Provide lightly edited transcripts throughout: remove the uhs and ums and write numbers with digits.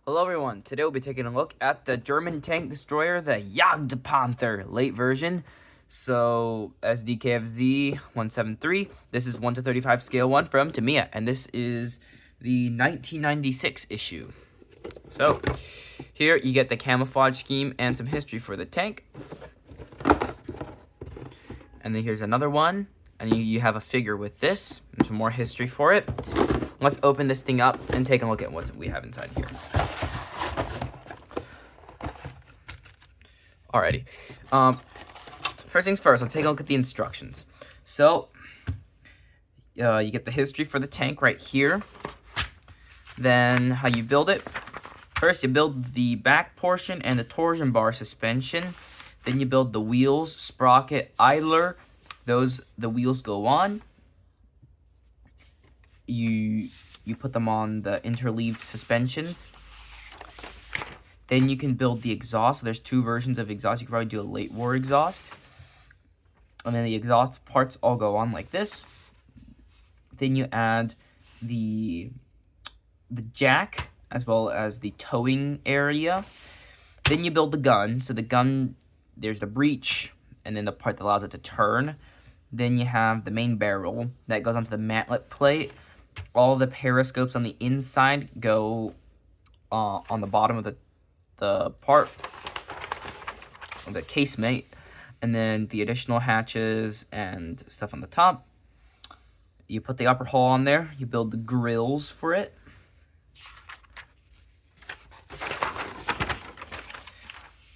Hello everyone, today we'll be taking a look at the German tank destroyer, the JagdPanther Late version. So, SDKFZ 173, this is 1 to 35 scale 1 from Tamiya, and this is the 1996 issue. So, here you get the camouflage scheme and some history for the tank. And then here's another one, and you have a figure with this, and some more history for it. Let's open this thing up and take a look at what we have inside here. Alrighty. First things first, let's take a look at the instructions. So, you get the history for the tank right here. Then, how you build it. First, you build the back portion and the torsion bar suspension. Then you build the wheels, sprocket, idler. The wheels go on. You put them on the interleaved suspensions. Then you can build the exhaust. So there's two versions of exhaust. You can probably do a late war exhaust. And then the exhaust parts all go on like this. Then you add the jack as well as the towing area. Then you build the gun. So the gun, there's the breech and then the part that allows it to turn. Then you have the main barrel that goes onto the mantlet plate. All the periscopes on the inside go on the bottom of the part of the casemate, and then the additional hatches and stuff on the top. You put the upper hull on there. You build the grills for it.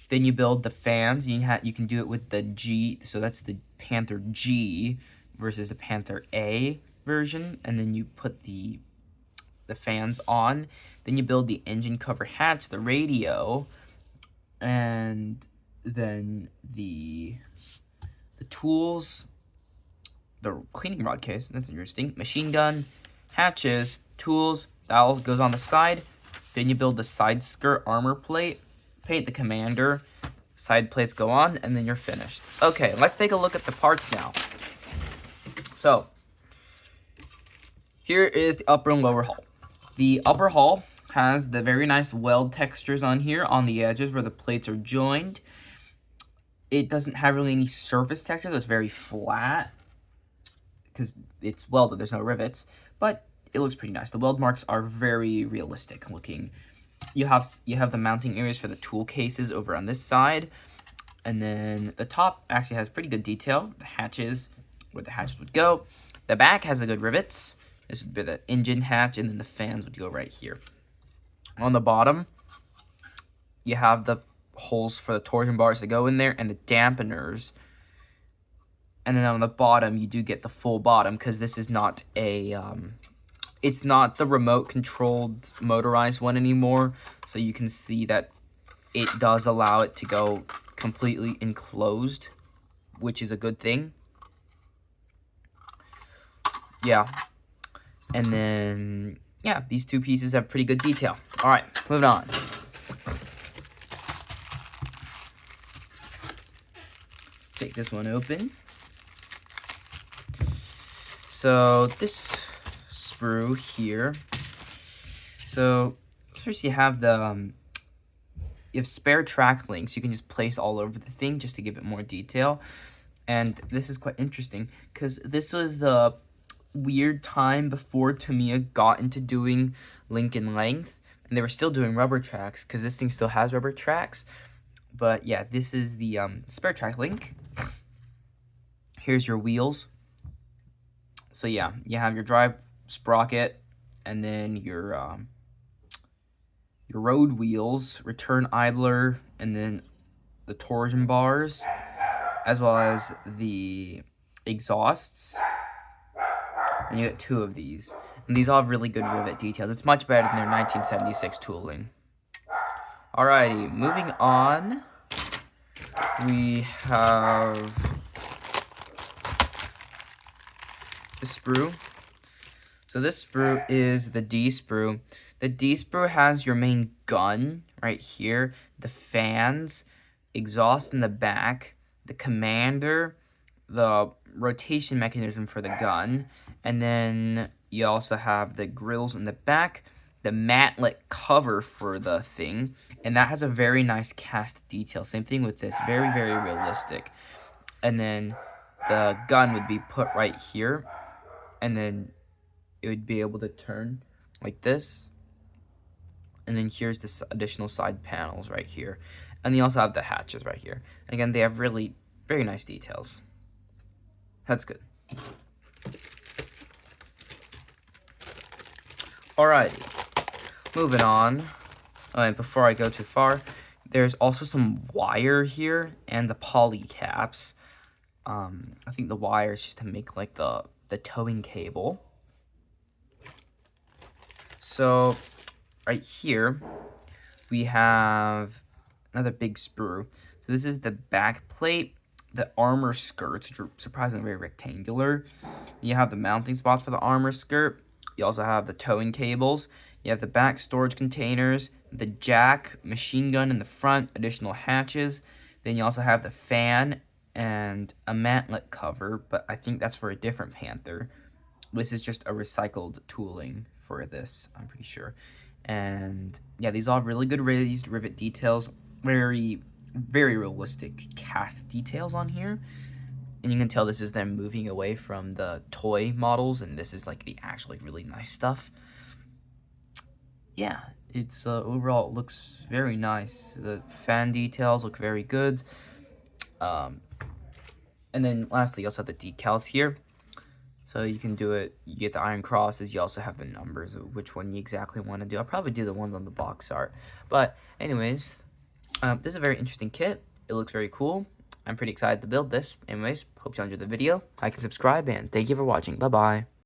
Then you build the fans. You can do it with the G, so that's the Panther G versus the Panther A version, and then you put the fans on. Then you build the engine cover hatch, the radio, and then the tools, the cleaning rod case, that's interesting, machine gun, hatches, tools, that all goes on the side. Then you build the side skirt armor plate, paint the commander, side plates go on, and then you're finished. Okay, let's take a look at the parts now. So, here is the upper and lower hull. The upper hull has the very nice weld textures on here on the edges where the plates are joined. It doesn't have really any surface texture. That's very flat because it's welded. There's no rivets, but it looks pretty nice. The weld marks are very realistic looking. You have the mounting areas for the tool cases over on this side, and then the top actually has pretty good detail. The hatches, where the hatches would go. The back has the good rivets. This would be the engine hatch, and then the fans would go right here. On the bottom, you have the holes for the torsion bars that go in there, and the dampeners. And then on the bottom, you do get the full bottom, because this is not a, it's not the remote-controlled motorized one anymore. So you can see that it does allow it to go completely enclosed, which is a good thing. Yeah. And then, yeah, these two pieces have pretty good detail. All right, moving on. Let's take this one open. So this sprue here. So first you have the you have spare track links you can just place all over the thing just to give it more detail. And this is quite interesting because this was the weird time before Tamiya got into doing link and length, and they were still doing rubber tracks because this thing still has rubber tracks. But yeah, this is the spare track link. Here's your wheels. So yeah, you have your drive sprocket, and then your road wheels, return idler, and then the torsion bars, as well as the exhausts. And you get two of these. And these all have really good rivet details. It's much better than their 1976 tooling. Alrighty, moving on. We have the sprue. So this sprue is the D sprue. The D sprue has your main gun right here, the fans, exhaust in the back, the commander, the rotation mechanism for the gun, and then you also have the grills in the back, the matlet cover for the thing, and that has a very nice cast detail. Same thing with this, very, very realistic. And then the gun would be put right here, and then it would be able to turn like this. And then here's this additional side panels right here. And they also have the hatches right here. And again, they have really very nice details. That's good. Alrighty, moving on. And before I go too far, there's also some wire here and the poly caps. I think the wire is just to make like the towing cable. So right here we have another big sprue. So this is the back plate. The armor skirts are surprisingly very rectangular. You have the mounting spots for the armor skirt. You also have the towing cables. You have the back storage containers, the jack, machine gun in the front, additional hatches. Then you also have the fan and a mantlet cover, but I think that's for a different Panther. This is just a recycled tooling for this, I'm pretty sure. And yeah, these all have really good raised rivet details. Very, very realistic cast details on here. And you can tell this is them moving away from the toy models, and this is like the actually really nice stuff. Yeah, it's overall it looks very nice. The fan details look very good. And then lastly, you also have the decals here. So you can do it, you get the iron crosses, you also have the numbers of which one you exactly want to do. I'll probably do the ones on the box art. But anyways, this is a very interesting kit. It looks very cool. I'm pretty excited to build this. Anyways, hope you enjoyed the video. Like and subscribe, and thank you for watching. Bye-bye.